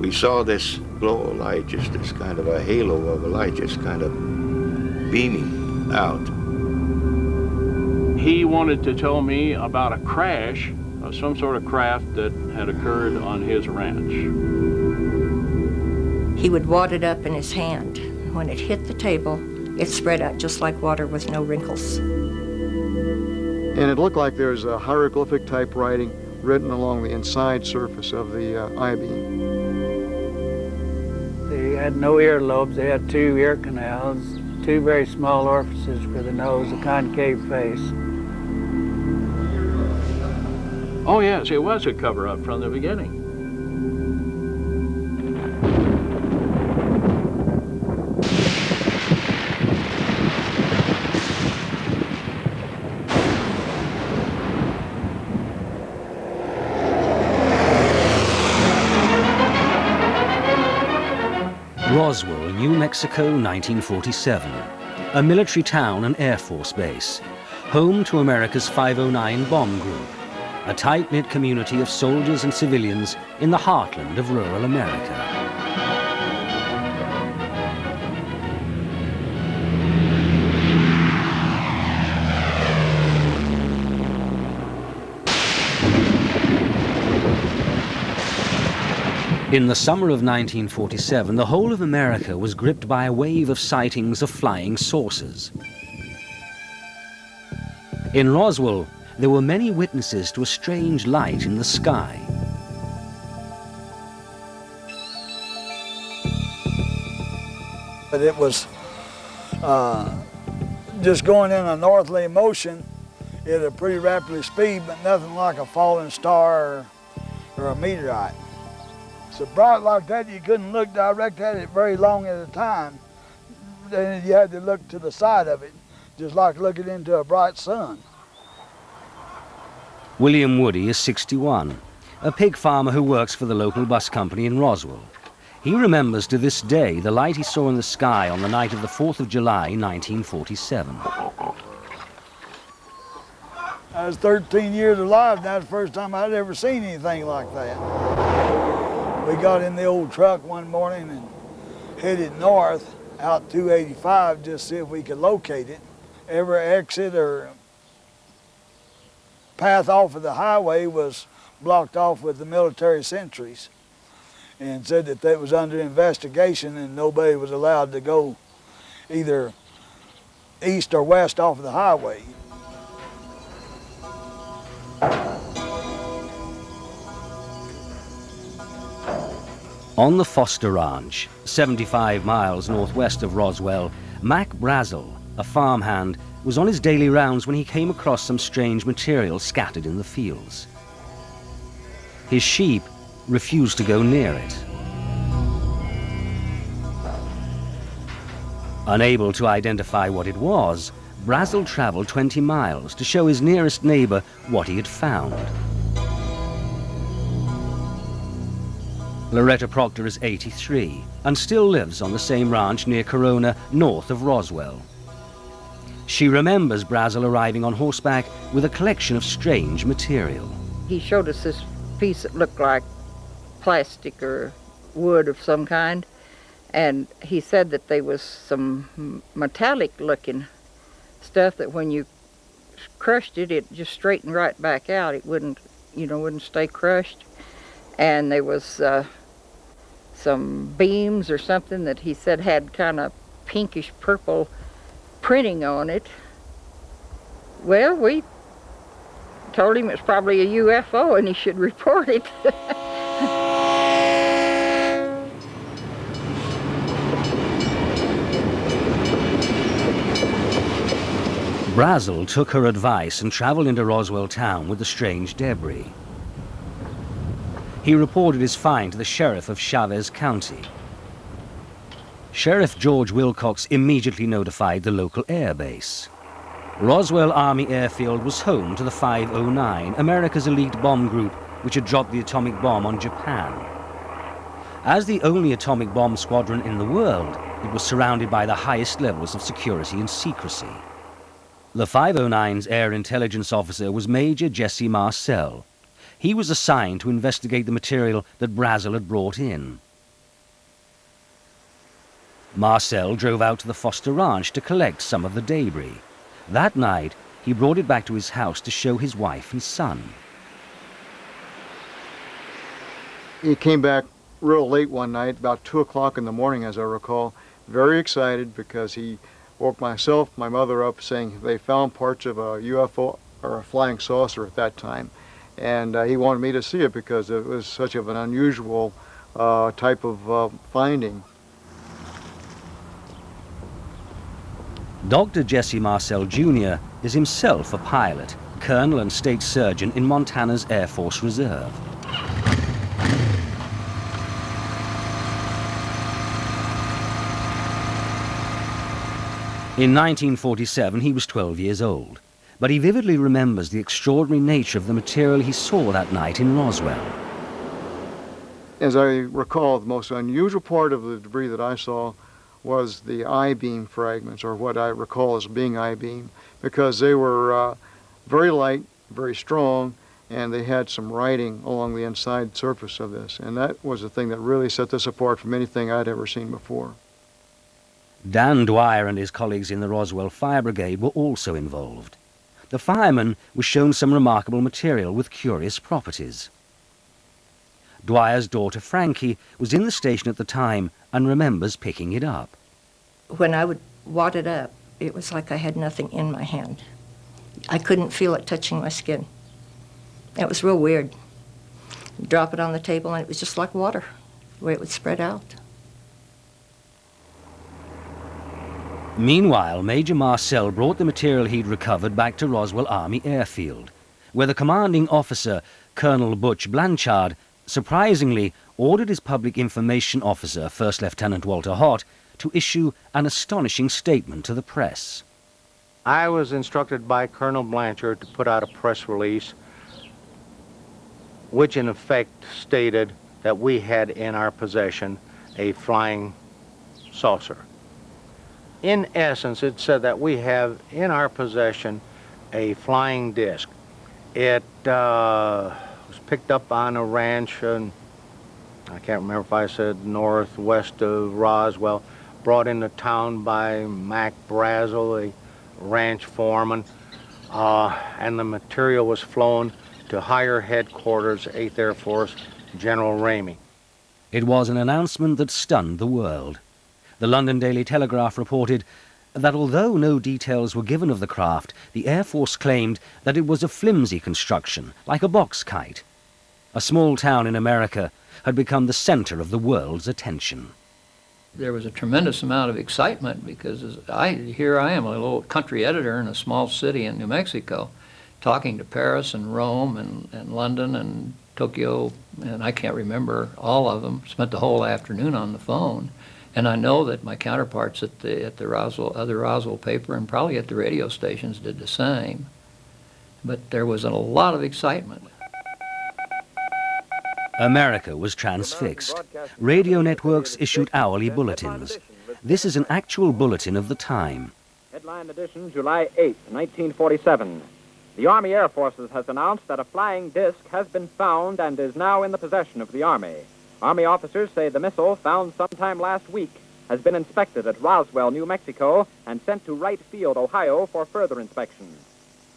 we saw this glow of light, just this kind of a halo of a light, just kind of beaming out. He wanted to tell me about a crash of some sort of craft that had occurred on his ranch. He would wad it up in his hand. When it hit the table, it spread out just like water with no wrinkles. And it looked like there was a hieroglyphic type writing written along the inside surface of the I-beam. They had no earlobes. They had 2 ear canals, 2 very small orifices for the nose, a concave face. Oh yes, it was a cover-up from the beginning. Roswell, New Mexico, 1947. A military town and Air Force base. Home to America's 509 Bomb Group. A tight-knit community of soldiers and civilians in the heartland of rural America. In the summer of 1947, the whole of America was gripped by a wave of sightings of flying saucers. In Roswell, there were many witnesses to a strange light in the sky. But it was just going in a northerly motion at a pretty rapid speed, but nothing like a falling star or a meteorite. So bright like that, you couldn't look direct at it very long at a time. Then you had to look to the side of it, just like looking into a bright sun. William Woody is 61, a pig farmer who works for the local bus company in Roswell. He remembers to this day the light he saw in the sky on the night of the 4th of July, 1947. I was 13 years alive, and that was the first time I'd ever seen anything like that. We got in the old truck one morning and headed north out 285 just to see if we could locate it. Every exit or path off of the highway was blocked off with the military sentries and said that that was under investigation and nobody was allowed to go either east or west off of the highway. On the Foster Ranch, 75 miles northwest of Roswell, Mac Brazel, a farmhand, was on his daily rounds when he came across some strange material scattered in the fields. His sheep refused to go near it. Unable to identify what it was, Brazel traveled 20 miles to show his nearest neighbor what he had found. Loretta Proctor is 83 and still lives on the same ranch near Corona, north of Roswell. She remembers Brazel arriving on horseback with a collection of strange material. He showed us this piece that looked like plastic or wood of some kind, and he said that there was some metallic looking stuff that when you crushed it, it just straightened right back out. It wouldn't stay crushed. And there was some beams or something that he said had kind of pinkish purple printing on it. Well, we told him it's probably a UFO and he should report it. Brazel took her advice and traveled into Roswell town with the strange debris. He reported his find to the sheriff of Chavez County. Sheriff George Wilcox immediately notified the local air base. Roswell Army Air Field was home to the 509, America's elite bomb group, which had dropped the atomic bomb on Japan. As the only atomic bomb squadron in the world, it was surrounded by the highest levels of security and secrecy. The 509's air intelligence officer was Major Jesse Marcel. He was assigned to investigate the material that Brazel had brought in. Marcel drove out to the Foster Ranch to collect some of the debris. That night, he brought it back to his house to show his wife and son. He came back real late one night, about 2 o'clock in the morning, as I recall, very excited because he woke myself, my mother up, saying they found parts of a UFO, or a flying saucer at that time. And he wanted me to see it because it was such of an unusual type of finding. Dr. Jesse Marcel Jr. is himself a pilot, colonel and state surgeon in Montana's Air Force Reserve. In 1947, he was 12 years old, but he vividly remembers the extraordinary nature of the material he saw that night in Roswell. As I recall, the most unusual part of the debris that I saw was the I-beam fragments, or what I recall as being I-beam, because they were very light, very strong, and they had some writing along the inside surface of this. And that was the thing that really set this apart from anything I'd ever seen before. Dan Dwyer and his colleagues in the Roswell Fire Brigade were also involved. The fireman was shown some remarkable material with curious properties. Dwyer's daughter Frankie was in the station at the time and remembers picking it up. When I would wad it up, it was like I had nothing in my hand. I couldn't feel it touching my skin. It was real weird. Drop it on the table and it was just like water, the way it would spread out. Meanwhile, Major Marcel brought the material he'd recovered back to Roswell Army Air Field, where the commanding officer, Colonel Butch Blanchard, surprisingly ordered his public information officer, First Lieutenant Walter Hott, to issue an astonishing statement to the press. I was instructed by Colonel Blanchard to put out a press release which in effect stated that we had in our possession a flying saucer. In essence, it said that we have in our possession a flying disc. It was picked up on a ranch, and I can't remember if I said northwest of Roswell, brought into town by Mac Brazel, a ranch foreman, and the material was flown to higher headquarters, 8th Air Force, General Ramey. It was an announcement that stunned the world. The London Daily Telegraph reported that although no details were given of the craft, the Air Force claimed that it was a flimsy construction, like a box kite. A small town in America had become the center of the world's attention. There was a tremendous amount of excitement because here I am, a little country editor in a small city in New Mexico, talking to Paris and Rome and London and Tokyo, and I can't remember all of them, spent the whole afternoon on the phone. And I know that my counterparts at the other Roswell paper and probably at the radio stations did the same. But there was a lot of excitement. America was transfixed. Radio networks issued hourly bulletins. This is an actual bulletin of the time. Headline edition, July 8, 1947. The Army Air Forces has announced that a flying disc has been found and is now in the possession of the Army. Army officers say the missile, found sometime last week, has been inspected at Roswell, New Mexico, and sent to Wright Field, Ohio, for further inspection.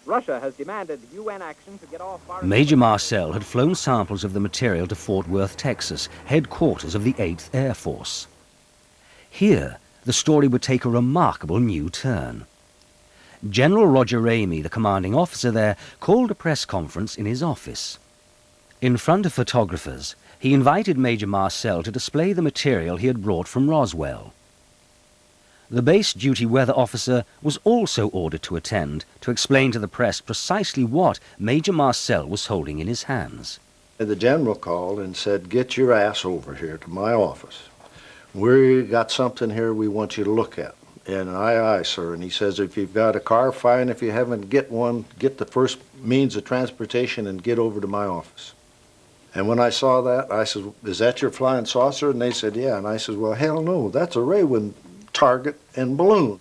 Russia has demanded UN action to get all foreign... Major Marcel had flown samples of the material to Fort Worth, Texas, headquarters of the 8th Air Force. Here, the story would take a remarkable new turn. General Roger Ramey, the commanding officer there, called a press conference in his office. In front of photographers, he invited Major Marcel to display the material he had brought from Roswell. The base duty weather officer was also ordered to attend to explain to the press precisely what Major Marcel was holding in his hands. The general called and said, "Get your ass over here to my office. We got something here we want you to look at." And aye, sir. And he says, "If you've got a car, fine. If you haven't, get one. Get the first means of transportation and get over to my office." And when I saw that, I said, "Is that your flying saucer?" And they said, "Yeah." And I said, "Well, hell no, that's a Raven target and balloon.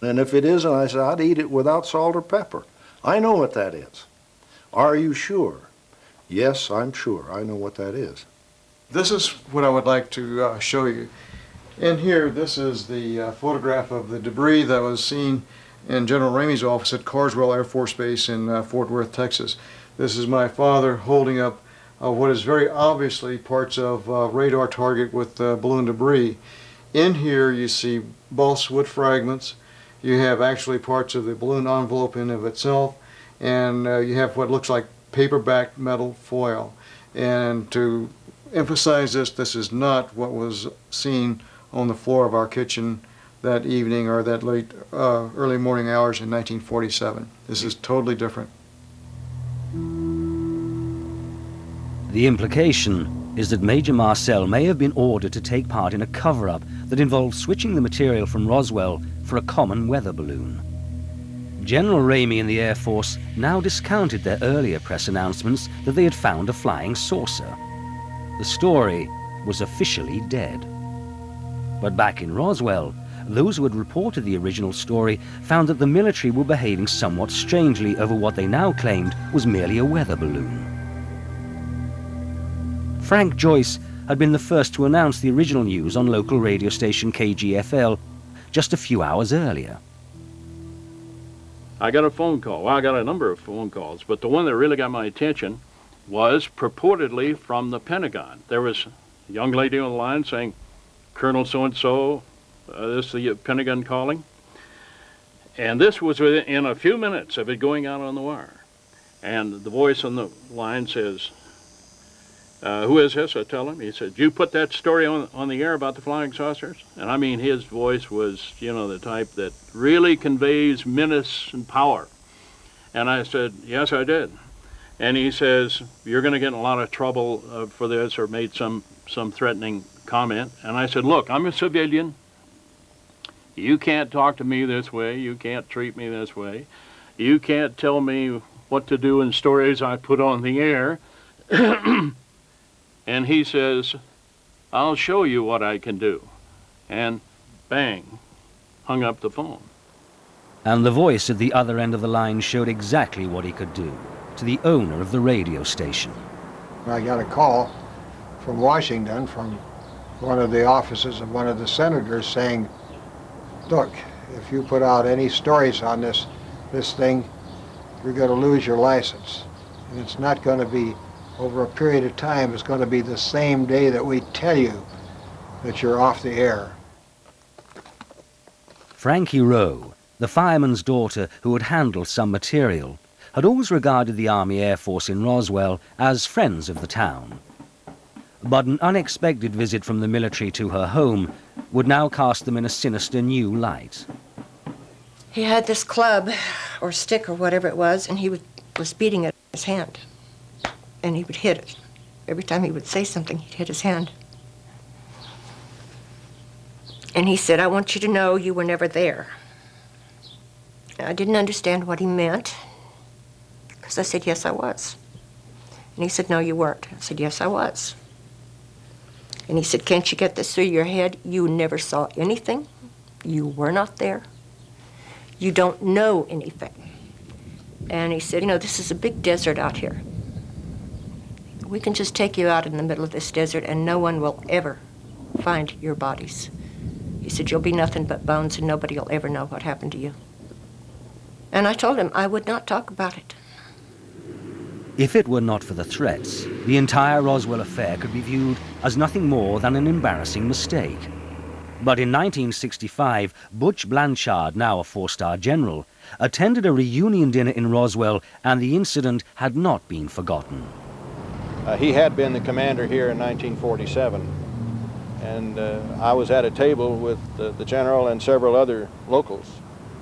And if it isn't," I said, "I'd eat it without salt or pepper. I know what that is." "Are you sure?" "Yes, I'm sure. I know what that is." This is what I would like to show you. In here, this is the photograph of the debris that was seen in General Ramey's office at Carswell Air Force Base in Fort Worth, Texas. This is my father holding up what is very obviously parts of radar target with balloon debris. In here you see balsa wood fragments. You have actually parts of the balloon envelope in of itself, and you have what looks like paper-backed metal foil. And to emphasize this, this is not what was seen on the floor of our kitchen that evening or that late early morning hours in 1947. This is totally different. The implication is that Major Marcel may have been ordered to take part in a cover-up that involved switching the material from Roswell for a common weather balloon. General Ramey and the Air Force now discounted their earlier press announcements that they had found a flying saucer. The story was officially dead. But back in Roswell, those who had reported the original story found that the military were behaving somewhat strangely over what they now claimed was merely a weather balloon. Frank Joyce had been the first to announce the original news on local radio station KGFL just a few hours earlier. I got a phone call. Well, I got a number of phone calls, but the one that really got my attention was purportedly from the Pentagon. There was a young lady on the line saying, Colonel so-and-so, this is the Pentagon calling. And this was within a few minutes of it going out on the wire. And the voice on the line says, who is this? I tell him. He said, you put that story on the air about the flying saucers? And I mean, his voice was, you know, the type that really conveys menace and power. And I said, yes, I did. And he says, you're going to get in a lot of trouble for this, or made some threatening comment. And I said, look, I'm a civilian. You can't talk to me this way. You can't treat me this way. You can't tell me what to do in stories I put on the air. And he says, I'll show you what I can do. And bang, hung up the phone. And the voice at the other end of the line showed exactly what he could do to the owner of the radio station. I got a call from Washington from one of the offices of one of the senators saying, look, if you put out any stories on this thing, you're going to lose your license. And it's not going to be over a period of time. It's going to be the same day that we tell you that you're off the air. Frankie Rowe, the fireman's daughter who had handled some material, had always regarded the Army Air Force in Roswell as friends of the town. But an unexpected visit from the military to her home would now cast them in a sinister new light. He had this club or stick or whatever it was, and he was beating it with his hand. And he would hit it. Every time he would say something, he'd hit his hand. And he said, I want you to know you were never there. I didn't understand what he meant, because I said, yes, I was. And he said, no, you weren't. I said, yes, I was. And he said, can't you get this through your head? You never saw anything. You were not there. You don't know anything. And he said, you know, this is a big desert out here. We can just take you out in the middle of this desert and no one will ever find your bodies. He said, you'll be nothing but bones and nobody will ever know what happened to you. And I told him I would not talk about it. If it were not for the threats, the entire Roswell affair could be viewed as nothing more than an embarrassing mistake. But in 1965, Butch Blanchard, now a four-star general, attended a reunion dinner in Roswell, and the incident had not been forgotten. He had been the commander here in 1947, and I was at a table with the general and several other locals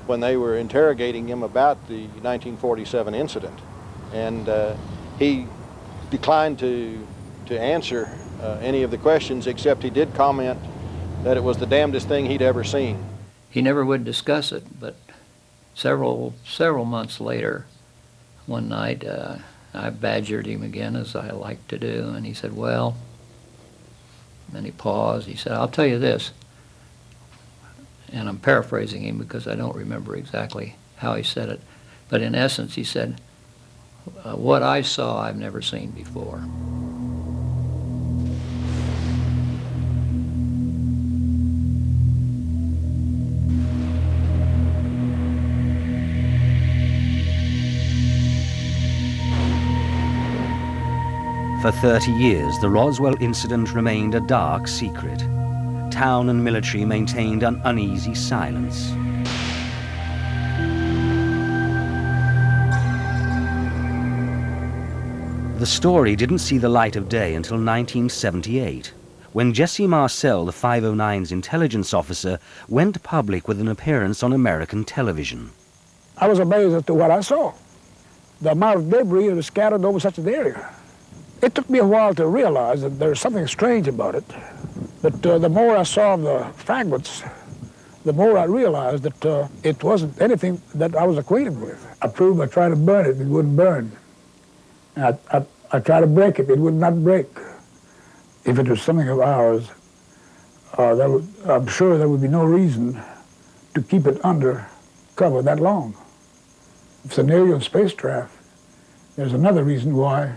when they were interrogating him about the 1947 incident. And he declined to answer any of the questions, except he did comment that it was the damnedest thing he'd ever seen. He never would discuss it, but several months later, one night, I badgered him again, as I like to do, and he said, well, and then he paused. He said, I'll tell you this, and I'm paraphrasing him because I don't remember exactly how he said it, but in essence he said, what I saw I've never seen before. For 30 years, the Roswell incident remained a dark secret. Town and military maintained an uneasy silence. The story didn't see the light of day until 1978, when Jesse Marcel, the 509's intelligence officer, went public with an appearance on American television. I was amazed as to what I saw. The amount of debris that was scattered over such an area. It took me a while to realize that there's something strange about it. But the more I saw the fragments, the more I realized that it wasn't anything that I was acquainted with. I proved I tried to burn it, it wouldn't burn. I tried to break it, it would not break. If it was something of ours, I'm sure there would be no reason to keep it under cover that long. If it's an alien spacecraft, there's another reason why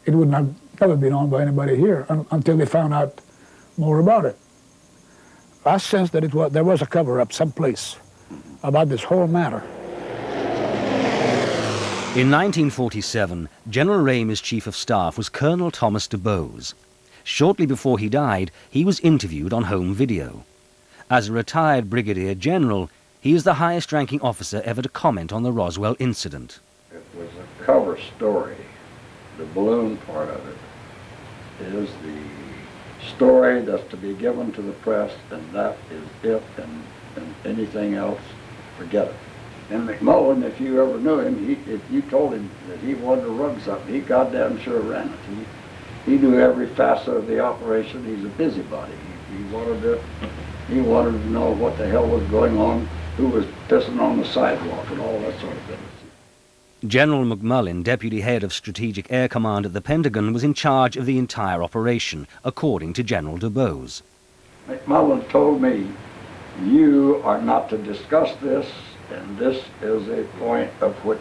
it would not never be known by anybody here until they found out more about it. I sensed that there was a cover-up someplace about this whole matter. In 1947, General Ramey's chief of staff was Colonel Thomas DuBose. Shortly before he died, he was interviewed on home video. As a retired brigadier general, he is the highest-ranking officer ever to comment on the Roswell incident. It was a cover story. The balloon part of it is the story that's to be given to the press, and that is it, and anything else, forget it. And McMullen, if you ever knew him, if you told him that he wanted to run something, he goddamn sure ran it. He knew every facet of the operation. He's a busybody. He wanted to know what the hell was going on, who was pissing on the sidewalk, and all that sort of thing. General McMullen, deputy head of Strategic Air Command at the Pentagon, was in charge of the entire operation, according to General DuBose. McMullen told me, you are not to discuss this, and this is a point of which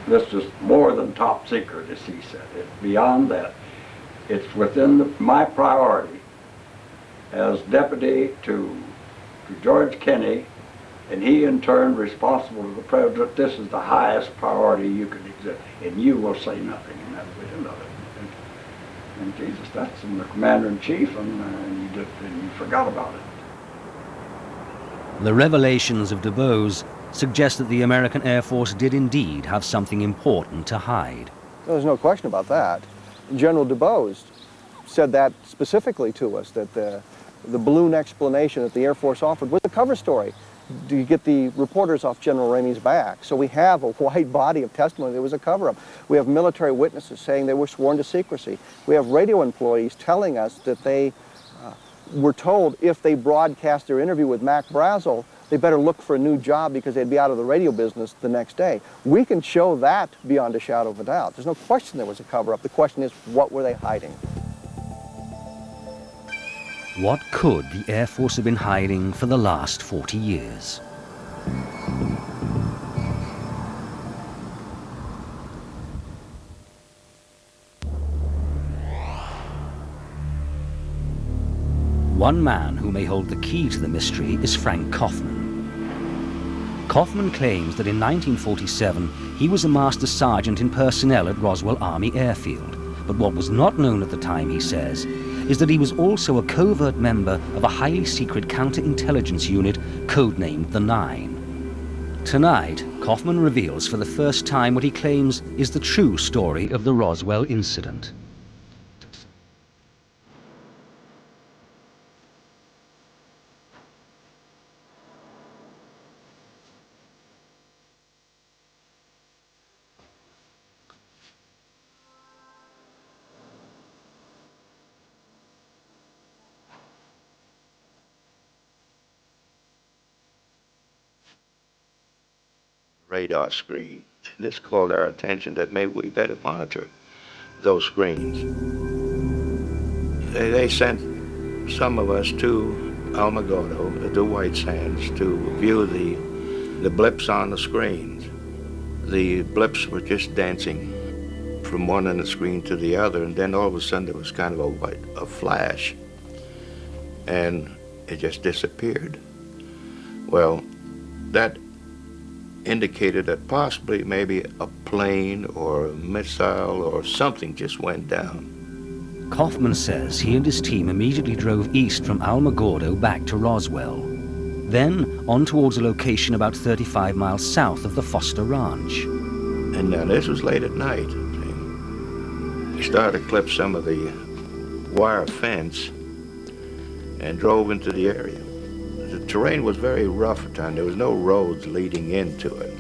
this is more than top secret, as he said. It's beyond that. It's within my priority as deputy to George Kenney, and he in turn responsible to the president. This is the highest priority you can exist, and you will say nothing, and that's the end of it. And Jesus, that's from the commander-in-chief, and you forgot about it. The revelations of DuBose suggest that the American Air Force did indeed have something important to hide. There's no question about that. General DuBose said that specifically to us, that the balloon explanation that the Air Force offered was a cover story to get the reporters off General Ramey's back. So we have a wide body of testimony that was a cover-up. We have military witnesses saying they were sworn to secrecy. We have radio employees telling us that they were told if they broadcast their interview with Mac Brazel, they better look for a new job because they'd be out of the radio business the next day. We can show that beyond a shadow of a doubt. There's no question there was a cover-up. The question is, what were they hiding? What could the Air Force have been hiding for the last 40 years? One man who may hold the key to the mystery is Frank Kaufman. Kaufman claims that in 1947 he was a master sergeant in personnel at Roswell Army Air Field. But what was not known at the time, he says, is that he was also a covert member of a highly secret counterintelligence unit codenamed the Nine. Tonight, Kaufman reveals for the first time what he claims is the true story of the Roswell incident. Radar screen. This called our attention that maybe we better monitor those screens. They sent some of us to Alamogordo, the White Sands, to view the blips on the screens. The blips were just dancing from one end of the screen to the other, and then all of a sudden there was kind of a flash, and it just disappeared. Well, that indicated that possibly maybe a plane or a missile or something just went down. Kaufman says he and his team immediately drove east from Alamogordo back to Roswell, then on towards a location about 35 miles south of the Foster Ranch. And now this was late at night. We started to clip some of the wire fence and drove into the area. The terrain was very rough at the time. There was no roads leading into it.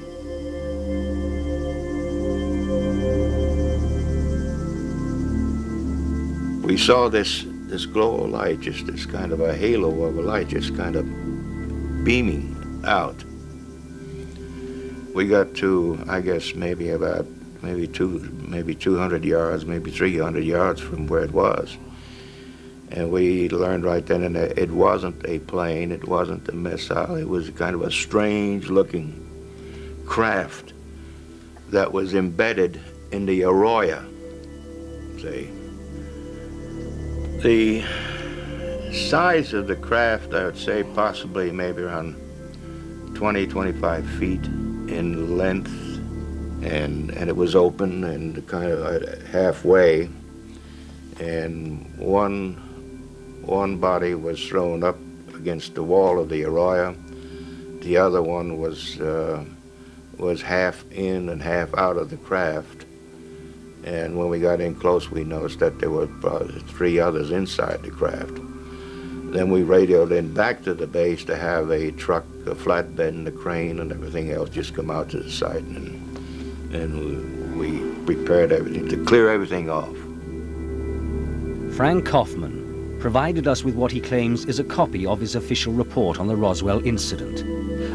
We saw this glow of light, just this kind of a halo of a light, just kind of beaming out. We got to, I guess, maybe 200 yards, maybe 300 yards from where it was. And we learned right then and there it wasn't a plane, it wasn't a missile, it was kind of a strange-looking craft that was embedded in the arroyo, see. The size of the craft, I would say possibly maybe around 20, 25 feet in length, and it was open and kind of halfway, and one body was thrown up against the wall of the arroyo. The other one was half in and half out of the craft. And when we got in close, we noticed that there were probably 3 others inside the craft. Then we radioed in back to the base to have a truck, a flatbed, and a crane and everything else just come out to the site, and we prepared everything to clear everything off. Frank Kaufman provided us with what he claims is a copy of his official report on the Roswell incident,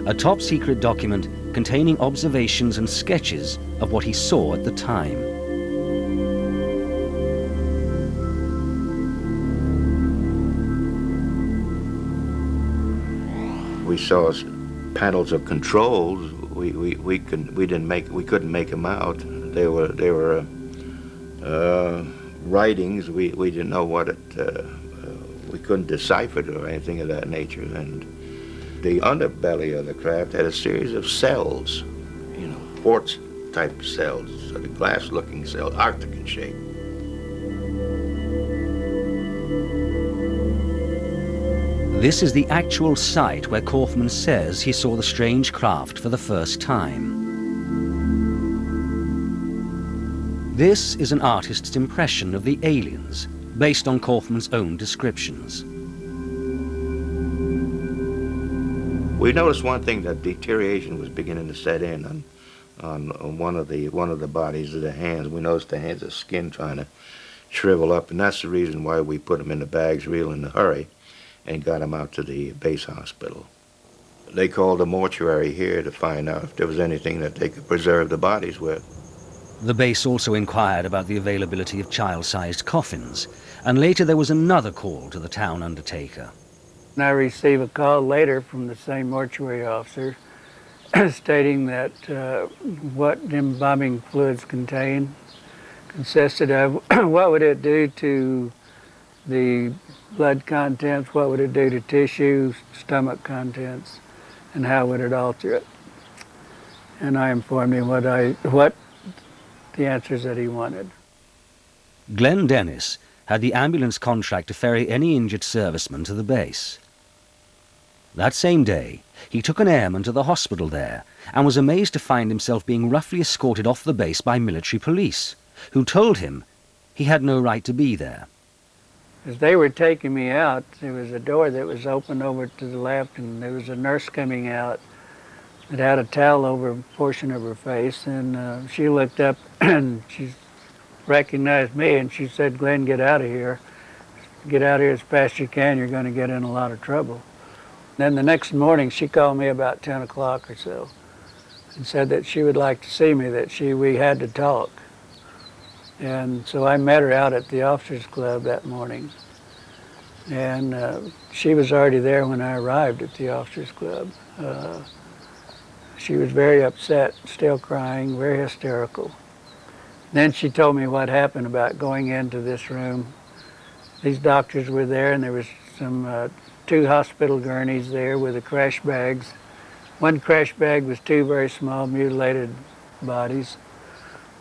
a top-secret document containing observations and sketches of what he saw at the time. We saw panels of controls. We couldn't make them out. They were writings. We didn't know what it. We couldn't decipher it or anything of that nature. And the underbelly of the craft had a series of cells, quartz type cells, sort of glass-looking cells, Arctic in shape. This is the actual site where Kaufman says he saw the strange craft for the first time. This is an artist's impression of the aliens, based on Kaufman's own descriptions. We noticed one thing, that deterioration was beginning to set in on one of the bodies of the hands. We noticed the hands of skin trying to shrivel up, and that's the reason why we put them in the bags real in a hurry and got them out to the base hospital. They called the mortuary here to find out if there was anything that they could preserve the bodies with. The base also inquired about the availability of child-sized coffins, and later there was another call to the town undertaker. And I received a call later from the same mortuary officer stating that what embalming fluids consisted of, what would it do to the blood contents, what would it do to tissue, stomach contents, and how would it alter it. And I informed him what the answers that he wanted. Glenn Dennis had the ambulance contract to ferry any injured servicemen to the base. That same day, he took an airman to the hospital there and was amazed to find himself being roughly escorted off the base by military police, who told him he had no right to be there. As they were taking me out, there was a door that was open over to the left, and there was a nurse coming out that had a towel over a portion of her face, and she looked up and she recognized me, and she said, "Glenn, get out of here. Get out of here as fast as you can. You're going to get in a lot of trouble." Then the next morning, she called me about 10 o'clock or so and said that she would like to see me, that we had to talk. And so I met her out at the officers' club that morning. And she was already there when I arrived at the officers' club. She was very upset, still crying, very hysterical. Then she told me what happened about going into this room. These doctors were there, and there was some 2 hospital gurneys there with the crash bags One crash bag was 2 very small mutilated bodies.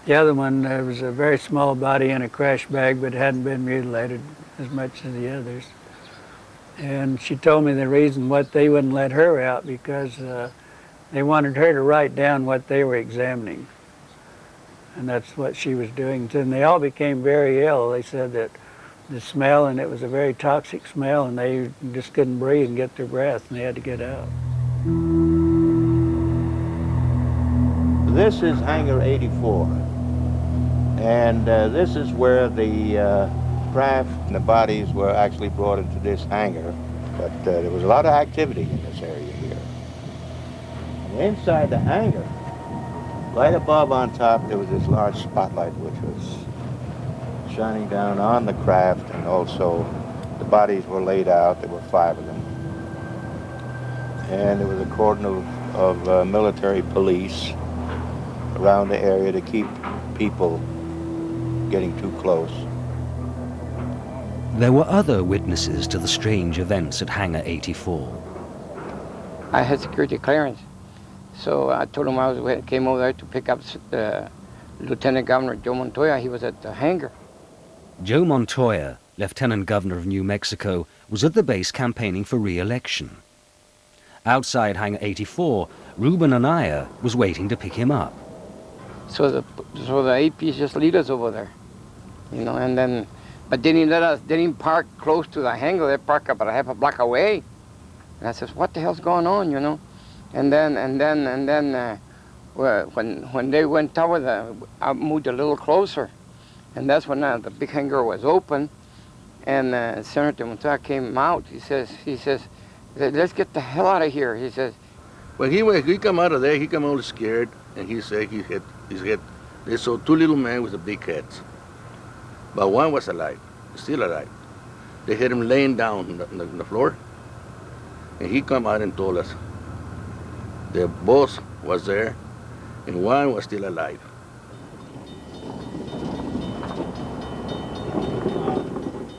The other one, there was a very small body in a crash bag, but hadn't been mutilated as much as the others. And she told me the reason what they wouldn't let her out because they wanted her to write down what they were examining. And that's what she was doing. And they all became very ill. They said that the smell, and it was a very toxic smell, and they just couldn't breathe and get their breath, and they had to get out. This is Hangar 84, and this is where the craft and the bodies were actually brought into this hangar, but there was a lot of activity in this area here. And inside the hangar, right above on top, there was this large spotlight which was shining down on the craft, and also the bodies were laid out. There were 5 of them. And there was a cordon of military police around the area to keep people getting too close. There were other witnesses to the strange events at Hangar 84. I had security clearance, so I told him came over there to pick up Lieutenant Governor Joe Montoya. He was at the hangar. Joe Montoya, Lieutenant Governor of New Mexico, was at the base campaigning for re-election. Outside Hangar 84, Ruben Anaya was waiting to pick him up. So the APs just lead us over there, you know, and then, but they didn't park close to the hangar. They parked about a half a block away. And I says, what the hell's going on, you know? And then, when they went over, I moved a little closer, and that's when the big hangar was open, and Senator Montoya came out. He says, let's get the hell out of here. He says. When he come out of there, he come all scared, and he said he hit his head. They saw 2 little men with the big heads, but one was alive, still alive. They had him laying down on the floor, and he come out and told us the boss was there, and one was still alive.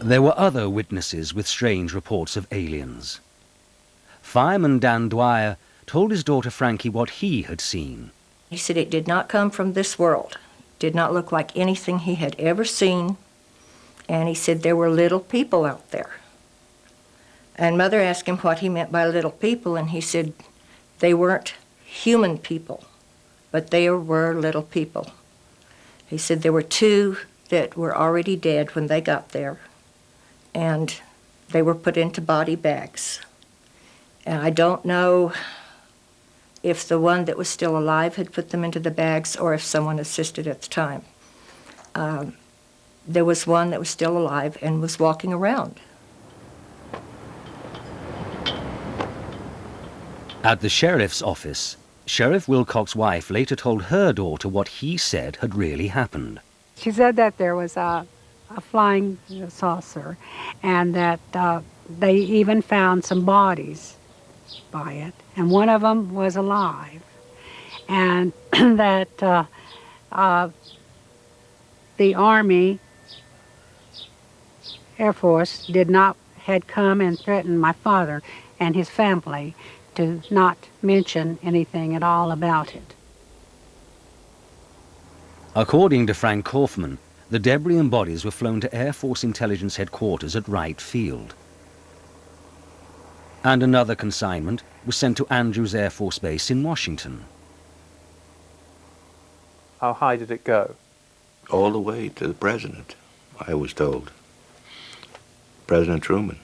There were other witnesses with strange reports of aliens. Fireman Dan Dwyer told his daughter Frankie what he had seen. He said it did not come from this world, did not look like anything he had ever seen, and he said there were little people out there. And Mother asked him what he meant by little people, and he said they weren't human people, but they were little people. He said there were 2 that were already dead when they got there, and they were put into body bags. And I don't know if the one that was still alive had put them into the bags or if someone assisted at the time. There was one that was still alive and was walking around. At the sheriff's office, Sheriff Wilcox's wife later told her daughter what he said had really happened. She said that there was a flying saucer and that they even found some bodies by it, and one of them was alive, and that the Army Air Force had come and threatened my father and his family to not mention anything at all about it. According to Frank Kaufman, the debris and bodies were flown to Air Force Intelligence Headquarters at Wright Field. And another consignment was sent to Andrews Air Force Base in Washington. How high did it go? All the way to the president, I was told. President Truman.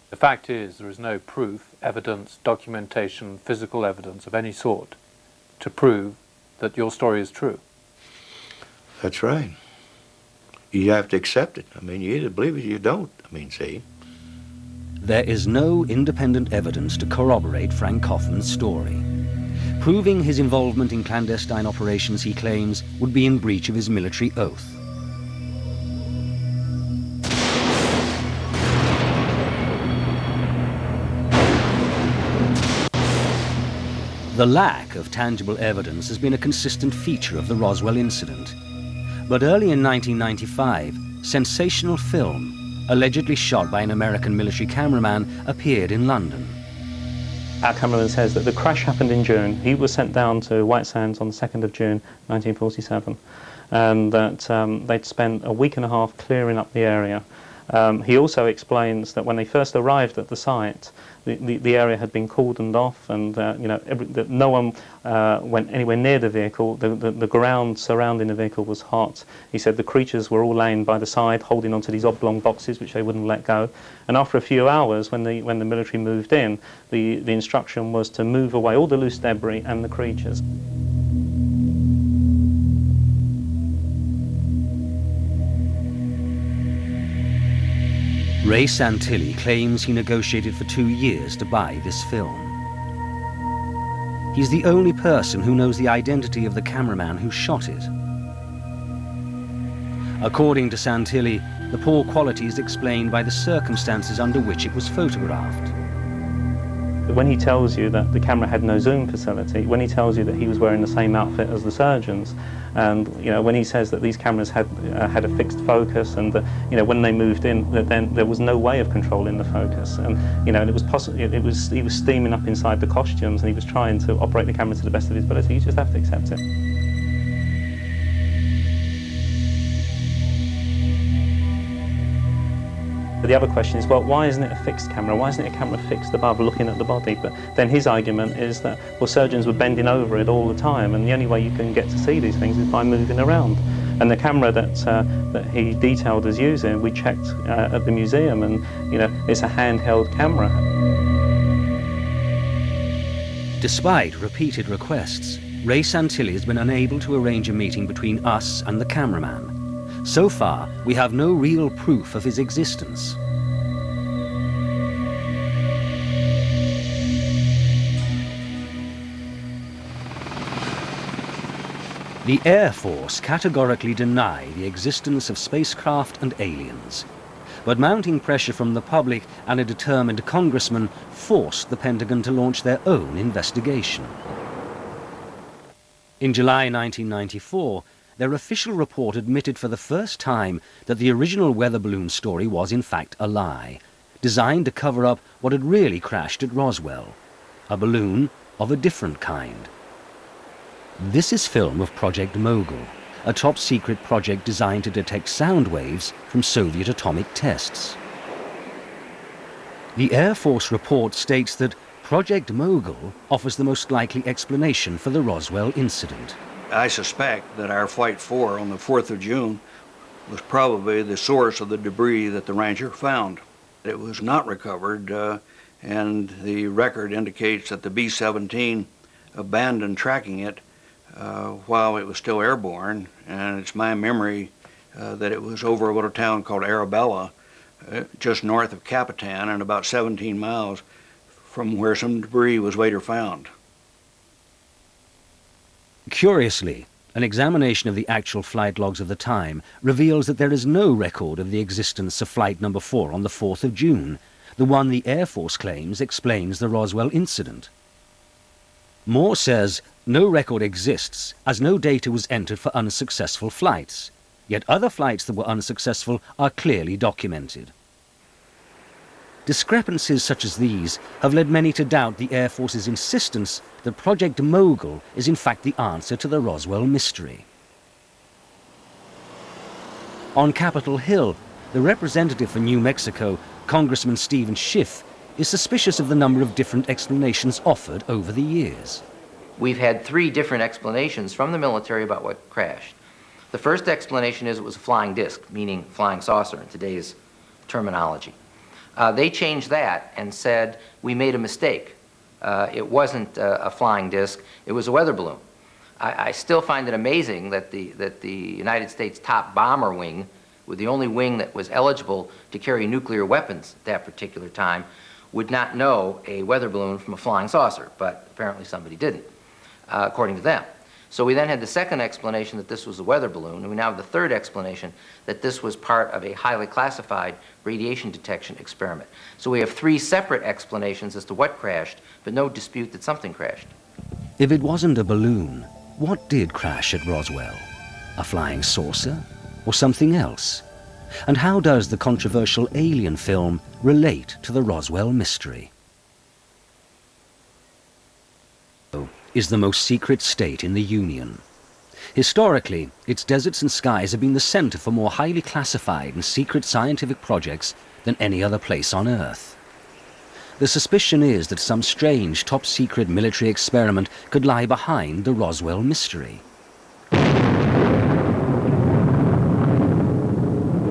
The fact is, there is no proof, evidence, documentation, physical evidence of any sort to prove that your story is true. That's right. You have to accept it. I mean, you either believe it or you don't. I mean, see. There is no independent evidence to corroborate Frank Kaufman's story. Proving his involvement in clandestine operations, he claims, would be in breach of his military oath. The lack of tangible evidence has been a consistent feature of the Roswell incident. But early in 1995, sensational film, allegedly shot by an American military cameraman, appeared in London. Our cameraman says that the crash happened in June. He was sent down to White Sands on the 2nd of June, 1947, and that they'd spent a week and a half clearing up the area. He also explains that when they first arrived at the site, the area had been cordoned off, and that no one went anywhere near the vehicle. The ground surrounding the vehicle was hot. He said the creatures were all laying by the side, holding onto these oblong boxes which they wouldn't let go. And after a few hours, when the military moved in, the instruction was to move away all the loose debris and the creatures. Ray Santilli claims he negotiated for 2 years to buy this film. He's the only person who knows the identity of the cameraman who shot it. According to Santilli, the poor quality is explained by the circumstances under which it was photographed. When he tells you that the camera had no zoom facility, when he tells you that he was wearing the same outfit as the surgeons, and when he says that these cameras had a fixed focus, and when they moved in, then there was no way of controlling the focus, and it was possible. He was steaming up inside the costumes, and he was trying to operate the camera to the best of his ability. You just have to accept it. But the other question is, well, why isn't it a fixed camera? Why isn't it a camera fixed above looking at the body? But then his argument is that, well, surgeons were bending over it all the time, and the only way you can get to see these things is by moving around. And the camera that he detailed as using, we checked at the museum, and it's a handheld camera. Despite repeated requests, Ray Santilli has been unable to arrange a meeting between us and the cameraman. So far, we have no real proof of his existence. The Air Force categorically deny the existence of spacecraft and aliens. But mounting pressure from the public and a determined congressman forced the Pentagon to launch their own investigation. In July 1994, their official report admitted for the first time that the original weather balloon story was in fact a lie, designed to cover up what had really crashed at Roswell, a balloon of a different kind. This is film of Project Mogul, a top-secret project designed to detect sound waves from Soviet atomic tests. The Air Force report states that Project Mogul offers the most likely explanation for the Roswell incident. I suspect that our Flight 4 on the 4th of June was probably the source of the debris that the Ranger found. It was not recovered, and the record indicates that the B-17 abandoned tracking it while it was still airborne, and it's my memory that it was over a little town called Arabella, just north of Capitan and about 17 miles from where some debris was later found. Curiously, an examination of the actual flight logs of the time reveals that there is no record of the existence of Flight Number 4 on the 4th of June, the one the Air Force claims explains the Roswell incident. Moore says no record exists as no data was entered for unsuccessful flights, yet other flights that were unsuccessful are clearly documented. Discrepancies such as these have led many to doubt the Air Force's insistence that Project Mogul is in fact the answer to the Roswell mystery. On Capitol Hill, the representative for New Mexico, Congressman Stephen Schiff, is suspicious of the number of different explanations offered over the years. We've had 3 different explanations from the military about what crashed. The first explanation is it was a flying disc, meaning flying saucer in today's terminology. They changed that and said, we made a mistake. It wasn't a flying disc, it was a weather balloon. I still find it amazing that the United States top bomber wing, with the only wing that was eligible to carry nuclear weapons at that particular time, would not know a weather balloon from a flying saucer, but apparently somebody didn't, according to them. So we then had the second explanation that this was a weather balloon, and we now have the third explanation that this was part of a highly classified radiation detection experiment. So we have 3 separate explanations as to what crashed, but no dispute that something crashed. If it wasn't a balloon, what did crash at Roswell? A flying saucer or something else? And how does the controversial Alien film relate to the Roswell mystery? is the most secret state in the Union. Historically, its deserts and skies have been the center for more highly classified and secret scientific projects than any other place on Earth. The suspicion is that some strange top-secret military experiment could lie behind the Roswell mystery.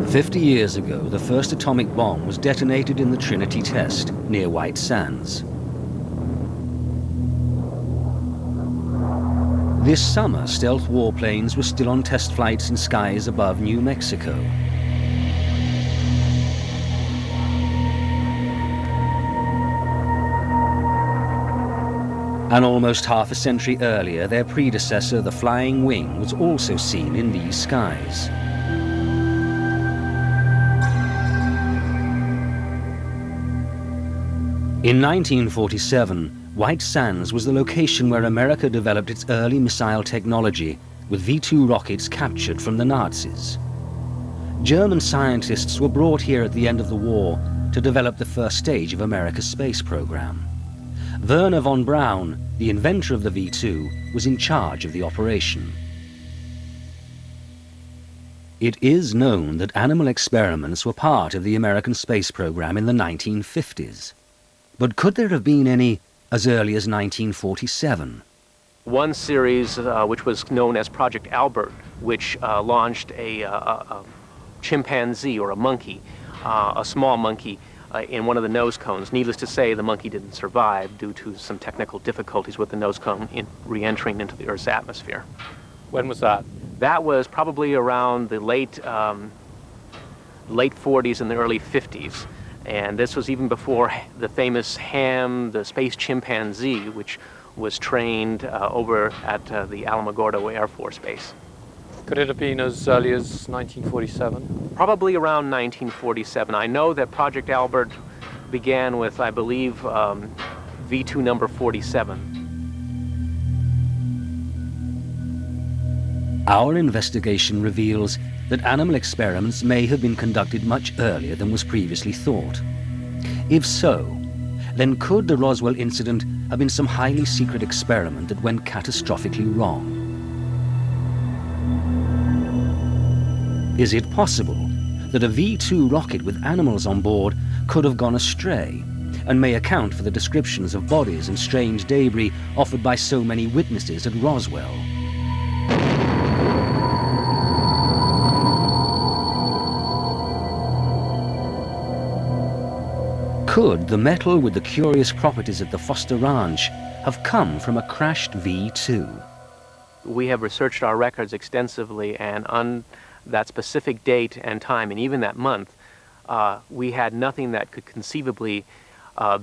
50 years ago, the first atomic bomb was detonated in the Trinity test near White Sands. This summer, stealth warplanes were still on test flights in skies above New Mexico. And almost half a century earlier, their predecessor, the Flying Wing, was also seen in these skies. In 1947, White Sands was the location where America developed its early missile technology, with V-2 rockets captured from the Nazis. German scientists were brought here at the end of the war to develop the first stage of America's space program. Werner von Braun, the inventor of the V-2, was in charge of the operation. It is known that animal experiments were part of the American space program in the 1950s. But could there have been any as early as 1947? One series, which was known as Project Albert, which launched a chimpanzee or a monkey, a small monkey, in one of the nose cones. Needless to say, the monkey didn't survive due to some technical difficulties with the nose cone re-entering into the Earth's atmosphere. When was that? That was probably around the late 40s and the early 50s. And this was even before the famous Ham, the space chimpanzee, which was trained over at the Alamogordo Air Force Base. Could it have been as early as 1947? Probably around 1947. I know that Project Albert began with, I believe, V2 number 47. Our investigation reveals that animal experiments may have been conducted much earlier than was previously thought. If so, then could the Roswell incident have been some highly secret experiment that went catastrophically wrong? Is it possible that a V-2 rocket with animals on board could have gone astray and may account for the descriptions of bodies and strange debris offered by so many witnesses at Roswell? Could the metal with the curious properties at the Foster Ranch have come from a crashed V-2? We have researched our records extensively, and on that specific date and time, and even that month, we had nothing that could conceivably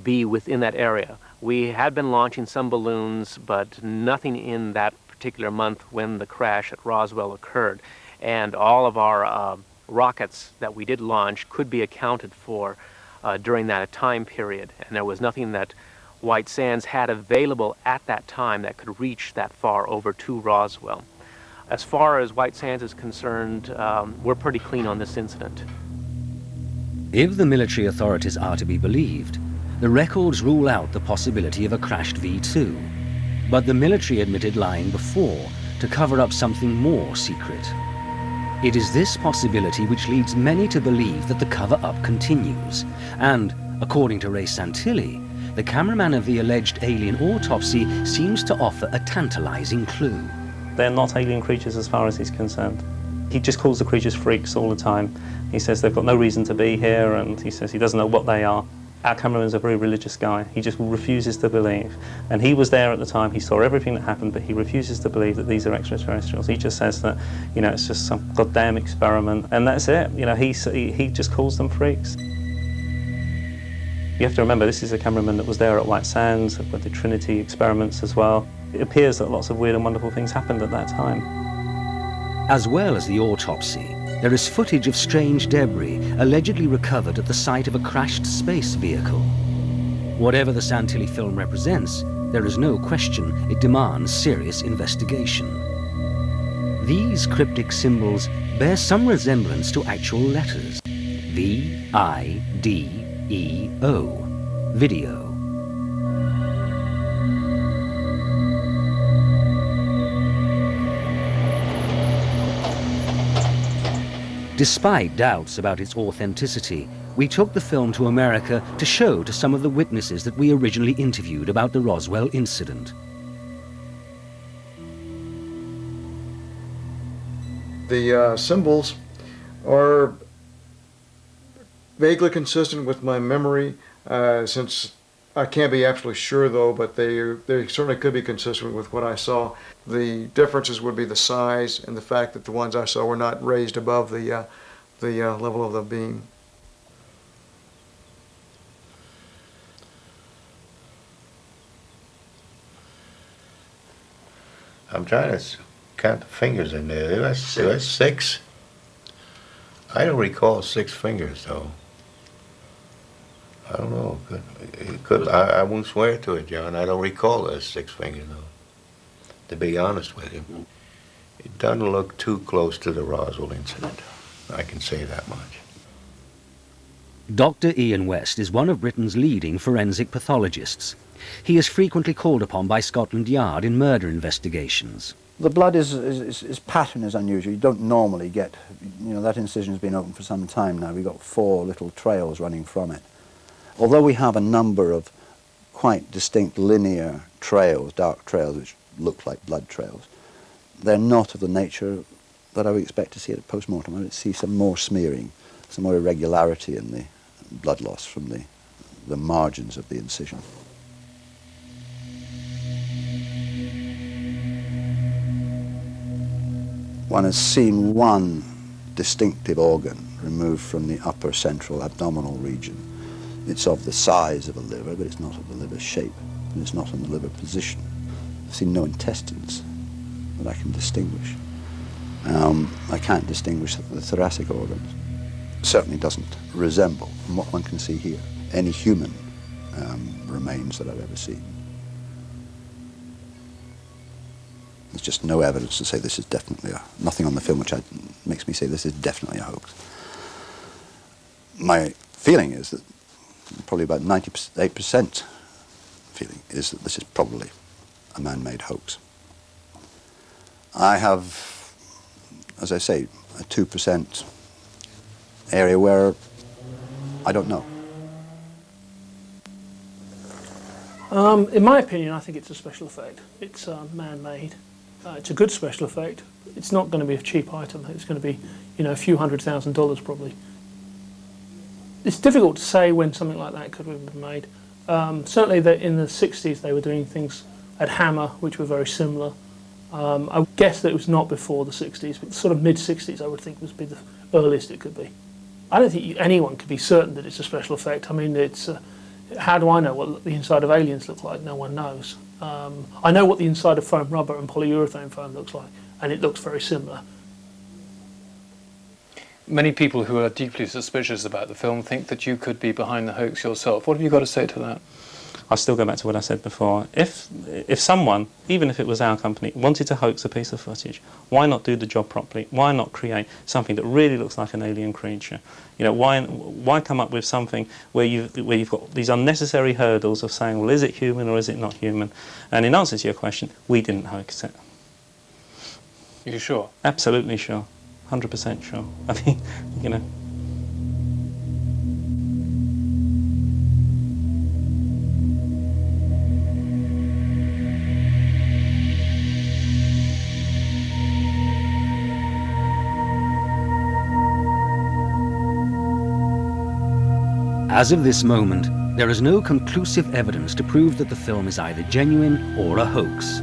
be within that area. We had been launching some balloons, but nothing in that particular month when the crash at Roswell occurred. And all of our rockets that we did launch could be accounted for during that time period, and there was nothing that White Sands had available at that time that could reach that far over to Roswell. As far as White Sands is concerned, we're pretty clean on this incident. If the military authorities are to be believed, the records rule out the possibility of a crashed V-2, but the military admitted lying before to cover up something more secret. It is this possibility which leads many to believe that the cover-up continues, and, according to Ray Santilli, the cameraman of the alleged alien autopsy seems to offer a tantalizing clue. They're not alien creatures as far as he's concerned. He just calls the creatures freaks all the time. He says they've got no reason to be here, and he says he doesn't know what they are. Our cameraman's a very religious guy. He just refuses to believe. And he was there at the time, he saw everything that happened, but he refuses to believe that these are extraterrestrials. He just says that, you know, it's just some goddamn experiment, and that's it. You know, he just calls them freaks. You have to remember, this is a cameraman that was there at White Sands, with the Trinity experiments as well. It appears that lots of weird and wonderful things happened at that time. As well as the autopsy, there is footage of strange debris allegedly recovered at the site of a crashed space vehicle. Whatever the Santilli film represents, there is no question it demands serious investigation. These cryptic symbols bear some resemblance to actual letters. V-I-D-E-O. Video. Despite doubts about its authenticity, we took the film to America to show to some of the witnesses that we originally interviewed about the Roswell incident. The symbols are vaguely consistent with my memory, since I can't be absolutely sure though, but they certainly could be consistent with what I saw. The differences would be the size and the fact that the ones I saw were not raised above the level of the beam. I'm trying to count the fingers in there. There was 6. I don't recall 6 fingers though. I don't know. I won't swear to it, John. I don't recall those 6 fingers though. To be honest with you, it doesn't look too close to the Roswell incident. I can say that much. Dr. Ian West is one of Britain's leading forensic pathologists. He is frequently called upon by Scotland Yard in murder investigations. The blood pattern is unusual. You don't normally get, that incision has been open for some time now. We've got 4 little trails running from it. Although we have a number of quite distinct linear trails, dark trails, which look like blood trails, they're not of the nature that I would expect to see at post-mortem. I would see some more smearing, some more irregularity in the blood loss from the margins of the incision. One has seen one distinctive organ removed from the upper central abdominal region. It's of the size of a liver, but it's not of the liver shape, and it's not in the liver position. I've seen no intestines that I can distinguish. I can't distinguish the thoracic organs. It certainly doesn't resemble, from what one can see here, any human remains that I've ever seen. There's just no evidence to say this is definitely nothing on the film which makes me say this is definitely a hoax. My feeling is that probably about 98% feeling is that this is probably a man-made hoax. I have, as I say, a 2% area where I don't know. In my opinion, I think it's a special effect. It's man-made. It's a good special effect. It's not going to be a cheap item. It's going to be, a few $100,000 probably. It's difficult to say when something like that could have been made. Certainly in the 60s they were doing things at Hammer which were very similar. I would guess that it was not before the 60s, but sort of mid-60s I would think would be the earliest it could be. I don't think anyone could be certain that it's a special effect. I mean, how do I know what the inside of aliens look like? No one knows. I know what the inside of foam rubber and polyurethane foam looks like, and it looks very similar. Many people who are deeply suspicious about the film think that you could be behind the hoax yourself. What have you got to say to that? I'll still go back to what I said before. If someone, even if it was our company, wanted to hoax a piece of footage, why not do the job properly? Why not create something that really looks like an alien creature? Why come up with something where you've got these unnecessary hurdles of saying, well, is it human or is it not human? And in answer to your question, we didn't hoax it. Are you sure? Absolutely sure. 100% sure. I mean, As of this moment, there is no conclusive evidence to prove that the film is either genuine or a hoax.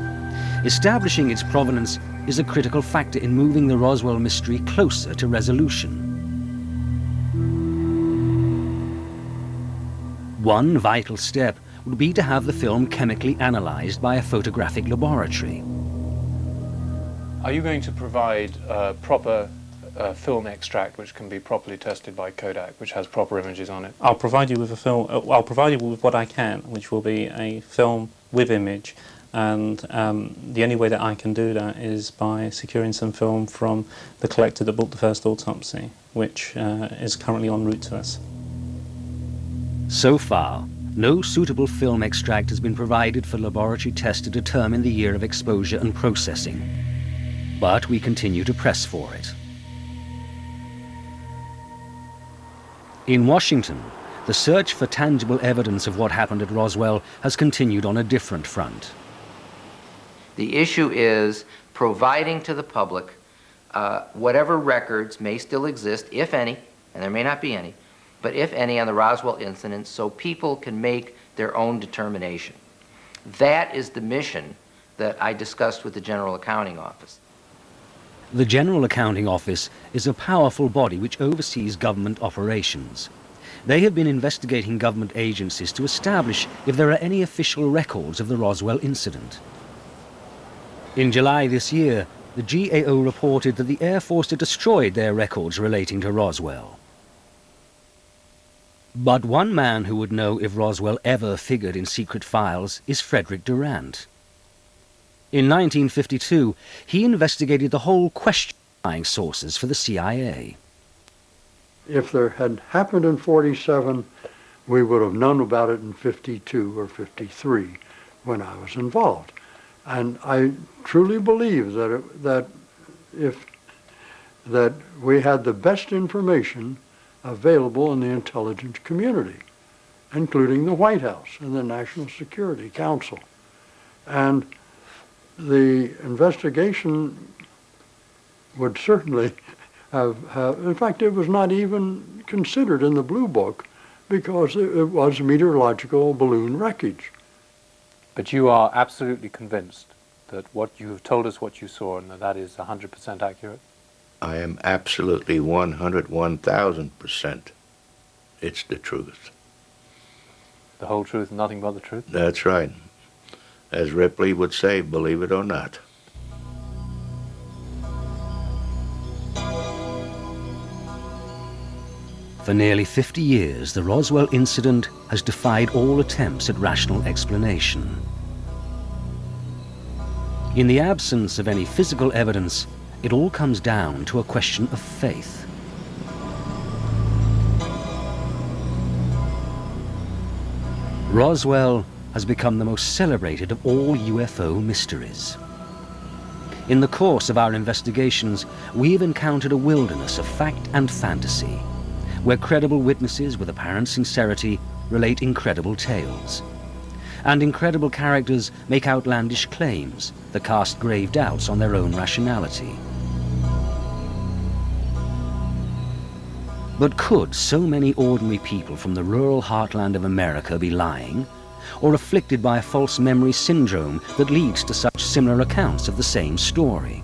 Establishing its provenance is a critical factor in moving the Roswell mystery closer to resolution. One vital step would be to have the film chemically analyzed by a photographic laboratory. Are you going to provide proper film extract which can be properly tested by Kodak, which has proper images on it? I'll provide you with a film. I'll provide you with what I can, which will be a film with image, and the only way that I can do that is by securing some film from the collector that bought the first autopsy, which is currently en route to us. So far, no suitable film extract has been provided for laboratory tests to determine the year of exposure and processing. But we continue to press for it. In Washington, the search for tangible evidence of what happened at Roswell has continued on a different front. The issue is providing to the public whatever records may still exist, if any, and there may not be any, but if any on the Roswell incident, so people can make their own determination. That is the mission that I discussed with the General Accounting Office. The General Accounting Office is a powerful body which oversees government operations. They have been investigating government agencies to establish if there are any official records of the Roswell incident. In July this year, the GAO reported that the Air Force had destroyed their records relating to Roswell. But one man who would know if Roswell ever figured in secret files is Frederick Durant. In 1952, he investigated the whole question of flying saucers for the CIA. If there had happened in 47, we would have known about it in 52 or 53 when I was involved. And I truly believe that we had the best information available in the intelligence community, including the White House and the National Security Council. And the investigation would certainly have, in fact, it was not even considered in the Blue Book because it was meteorological balloon wreckage. But you are absolutely convinced that what you have told us what you saw and that is 100% accurate? I am absolutely 101,000%. It's the truth. The whole truth and nothing but the truth? That's right. As Ripley would say, believe it or not. For nearly 50 years, the Roswell incident has defied all attempts at rational explanation. In the absence of any physical evidence, it all comes down to a question of faith. Roswell has become the most celebrated of all UFO mysteries. In the course of our investigations, we have encountered a wilderness of fact and fantasy, where credible witnesses with apparent sincerity relate incredible tales, and incredible characters make outlandish claims that cast grave doubts on their own rationality. But could so many ordinary people from the rural heartland of America be lying, or afflicted by a false memory syndrome that leads to such similar accounts of the same story?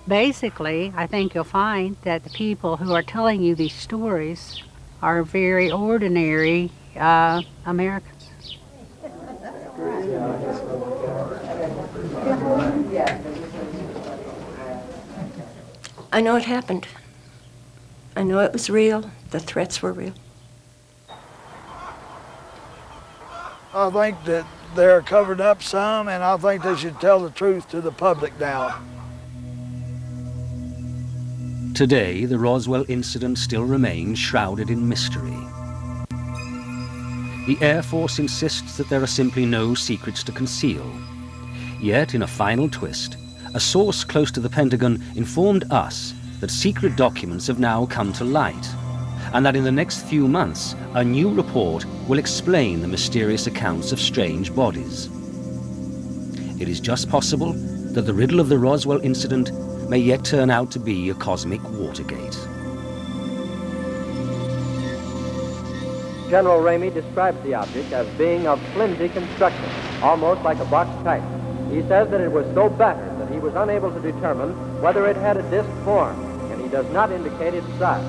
Basically, I think you'll find that the people who are telling you these stories are very ordinary Americans. I know it happened. I know it was real. The threats were real. I think that they're covered up some, and I think they should tell the truth to the public now. Today, the Roswell incident still remains shrouded in mystery. The Air Force insists that there are simply no secrets to conceal. Yet, in a final twist, a source close to the Pentagon informed us that secret documents have now come to light, and that in the next few months, a new report will explain the mysterious accounts of strange bodies. It is just possible that the riddle of the Roswell incident may yet turn out to be a cosmic Watergate. General Ramey describes the object as being of flimsy construction, almost like a box type. He says that it was so battered that he was unable to determine whether it had a disc form, and he does not indicate its size.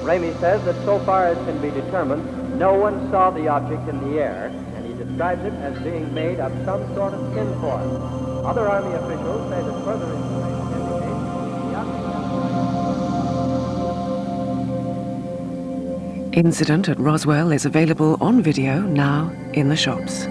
Ramey says that so far as can be determined, no one saw the object in the air, and he describes it as being made of some sort of tinfoil. Other Army officials say that further information indicates the object... Incident at Roswell is available on video now in the shops.